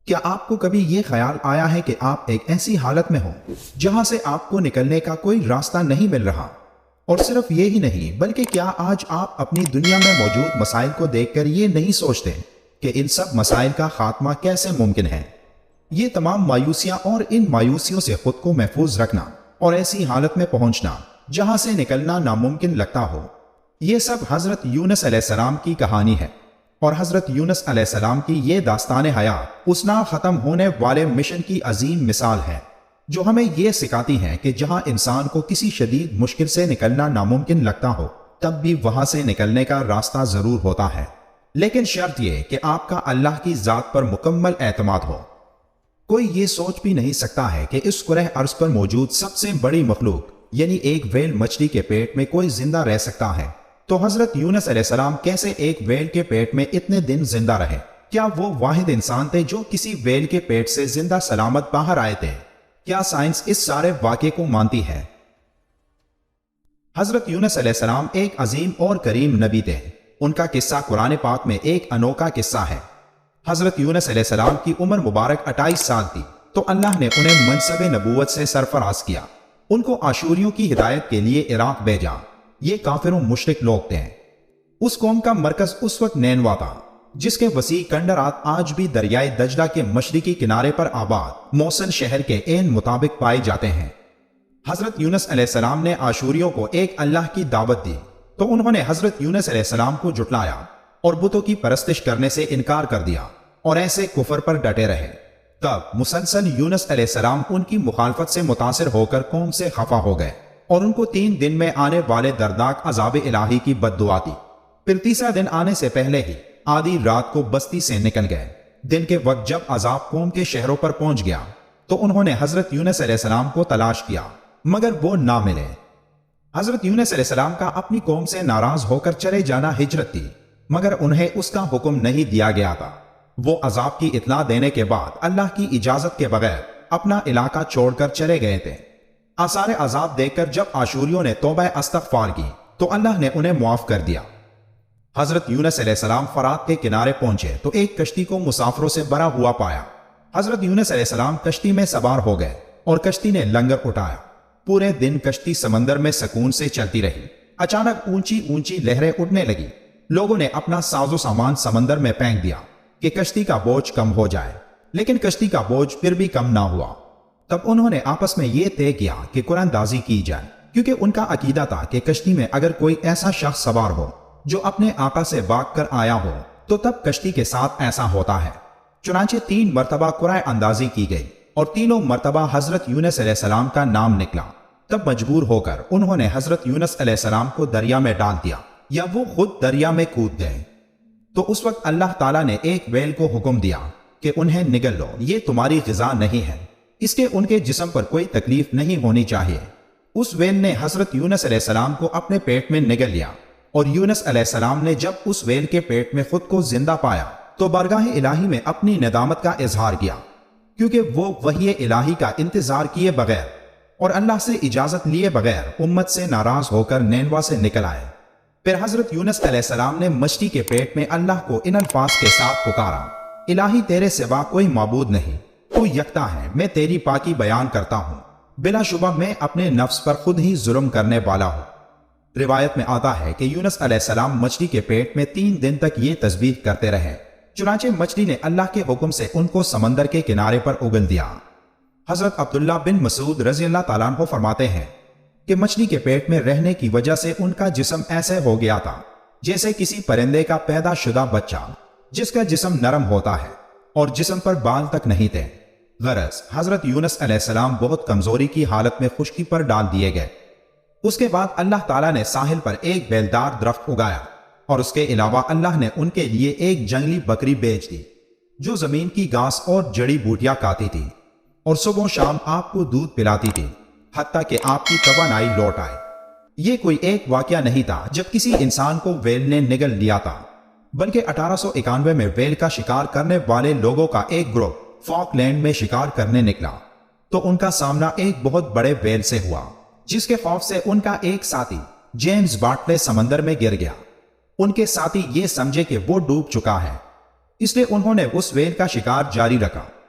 کیا آپ کو کبھی یہ خیال آیا ہے کہ آپ ایک ایسی حالت میں ہو جہاں سے آپ کو نکلنے کا کوئی راستہ نہیں مل رہا؟ اور صرف یہی نہیں بلکہ کیا آج آپ اپنی دنیا میں موجود مسائل کو دیکھ کر یہ نہیں سوچتے کہ ان سب مسائل کا خاتمہ کیسے ممکن ہے؟ یہ تمام مایوسیاں اور ان مایوسیوں سے خود کو محفوظ رکھنا اور ایسی حالت میں پہنچنا جہاں سے نکلنا ناممکن لگتا ہو، یہ سب حضرت یونس علیہ السلام کی کہانی ہے۔ اور حضرت یونس علیہ السلام کی یہ داستان حیات اس نہ ختم ہونے والے مشن کی عظیم مثال ہے، جو ہمیں یہ سکھاتی ہے کہ جہاں انسان کو کسی شدید مشکل سے نکلنا ناممکن لگتا ہو، تب بھی وہاں سے نکلنے کا راستہ ضرور ہوتا ہے، لیکن شرط یہ کہ آپ کا اللہ کی ذات پر مکمل اعتماد ہو۔ کوئی یہ سوچ بھی نہیں سکتا ہے کہ اس کرہ ارض پر موجود سب سے بڑی مخلوق یعنی ایک ویل مچھلی کے پیٹ میں کوئی زندہ رہ سکتا ہے، تو حضرت یونس علیہ السلام کیسے ایک ویل کے پیٹ میں اتنے دن زندہ رہے؟ کیا وہ واحد انسان تھے جو کسی ویل کے پیٹ سے زندہ سلامت باہر آئے تھے؟ کیا سائنس اس سارے واقعے کو مانتی ہے؟ حضرت یونس علیہ السلام ایک عظیم اور کریم نبی تھے۔ ان کا قصہ قرآن پاک میں ایک انوکھا قصہ ہے۔ حضرت یونس علیہ السلام کی عمر مبارک 28 سال تھی، تو اللہ نے انہیں منصب نبوت سے سرفراز کیا۔ ان کو آشوریوں کی ہدایت کے لیے عراق بھیجا۔ یہ کافر و مشرک لوگ تھے۔ اس قوم کا مرکز اس وقت نینوا تھا، جس کے وسیع کنڈرات آج بھی دریائے دجلہ کے مشرقی کنارے پر آباد موصل شہر کے عین مطابق پائے جاتے ہیں۔ حضرت یونس علیہ السلام نے آشوریوں کو ایک اللہ کی دعوت دی، تو انہوں نے حضرت یونس علیہ السلام کو جھٹلایا اور بتوں کی پرستش کرنے سے انکار کر دیا اور ایسے کفر پر ڈٹے رہے۔ تب مسلسل یونس علیہ السلام ان کی مخالفت سے متاثر ہو کر قوم سے خفا ہو گئے اور ان کو 3 دن میں آنے والے دردناک عذاب الہی کی بد دعا دی۔ پھر تیسرا دن آنے سے پہلے ہی آدھی رات کو بستی سے نکل گئے۔ دن کے وقت جب عذاب قوم کے شہروں پر پہنچ گیا تو انہوں نے حضرت یونس علیہ السلام کو تلاش کیا، مگر وہ نہ ملے۔ حضرت یونس علیہ السلام کا اپنی قوم سے ناراض ہو کر چلے جانا ہجرت تھی، مگر انہیں اس کا حکم نہیں دیا گیا تھا۔ وہ عذاب کی اطلاع دینے کے بعد اللہ کی اجازت کے بغیر اپنا علاقہ چھوڑ کر چلے گئے تھے۔ آثار عذاب دیکھ کر جب آشوریوں نے توبہ استغفار کی تو اللہ نے انہیں معاف کر دیا۔ حضرت یونس علیہ السلام فرات کے کنارے پہنچے تو ایک کشتی کو مسافروں سے بھرا ہوا پایا۔ حضرت یونس علیہ السلام کشتی میں سوار ہو گئے اور کشتی نے لنگر اٹھایا۔ پورے دن کشتی سمندر میں سکون سے چلتی رہی۔ اچانک اونچی اونچی لہریں اٹھنے لگی۔ لوگوں نے اپنا ساز و سامان سمندر میں پھینک دیا کہ کشتی کا بوجھ کم ہو جائے، لیکن کشتی کا بوجھ پھر بھی کم نہ ہوا۔ تب انہوں نے آپس میں یہ طے کیا کہ قرآن اندازی کی جائے، کیونکہ ان کا عقیدہ تھا کہ کشتی میں اگر کوئی ایسا شخص سوار ہو جو اپنے آقا سے بھاگ کر آیا ہو تو تب کشتی کے ساتھ ایسا ہوتا ہے۔ چنانچہ 3 مرتبہ قرآن اندازی کی گئی اور تینوں مرتبہ حضرت یونس علیہ السلام کا نام نکلا۔ تب مجبور ہو کر انہوں نے حضرت یونس علیہ السلام کو دریا میں ڈال دیا یا وہ خود دریا میں کود گئے۔ تو اس وقت اللہ تعالیٰ نے ایک ویل کو حکم دیا کہ انہیں نگل لو، یہ تمہاری غذا نہیں ہے، اس کے ان کے جسم پر کوئی تکلیف نہیں ہونی چاہیے۔ اس ویل نے حضرت یونس علیہ السلام کو اپنے پیٹ میں نگل لیا، اور یونس علیہ السلام نے جب اس ویل کے پیٹ میں خود کو زندہ پایا تو بارگاہ الہی میں اپنی ندامت کا اظہار کیا، کیونکہ وہ وحی الہی کا انتظار کیے بغیر اور اللہ سے اجازت لیے بغیر امت سے ناراض ہو کر نینوا سے نکل آئے۔ پھر حضرت یونس علیہ السلام نے مچھلی کے پیٹ میں اللہ کو ان الفاظ کے ساتھ پکارا: الہی تیرے سوا کوئی معبود نہیں، تو یکتا ہے، میں تیری پاکی بیان کرتا ہوں، بلا شبہ میں اپنے نفس پر خود ہی ظلم کرنے والا ہوں۔ روایت میں آتا ہے کہ یونس علیہ السلام مچھلی کے پیٹ میں 3 دن تک یہ تسبیح کرتے رہے، چنانچہ مچھلی نے اللہ کے حکم سے ان کو سمندر کے کنارے پر اگل دیا۔ حضرت عبداللہ بن مسعود رضی اللہ تعالیٰ عنہ فرماتے ہیں کہ مچھلی کے پیٹ میں رہنے کی وجہ سے ان کا جسم ایسے ہو گیا تھا جیسے کسی پرندے کا پیدا شدہ بچہ، جس کا جسم نرم ہوتا ہے اور جسم پر بال تک نہیں تھے۔ غرض حضرت یونس علیہ السلام بہت کمزوری کی حالت میں خشکی پر ڈال دیے گئے۔ اس کے بعد اللہ تعالیٰ نے ساحل پر ایک بیلدار درخت اگایا، اور اس کے علاوہ اللہ نے ان کے لیے ایک جنگلی بکری بیچ دی جو زمین کی گھاس اور جڑی بوٹیاں کھاتی تھی اور صبح و شام آپ کو دودھ پلاتی تھی، حتیٰ کہ آپ کی توانائی لوٹ آئے۔ یہ کوئی ایک واقعہ نہیں تھا جب کسی انسان کو ویل نے نگل لیا تھا، بلکہ 1891 میں ویل کا شکار کرنے والے لوگوں کا ایک گروپ فاک لینڈ میں شکار کرنے نکلا، تو ان کا سامنا ایک بہت بڑے ویل سے ہوا، جس کے خوف سے ان کا ایک ساتھی جیمز بارٹلے سمندر میں گر گیا۔ ان کے ساتھی یہ سمجھے کہ وہ ڈوب چکا ہے، اس لیے انہوں نے اس ویل کا شکار جاری رکھا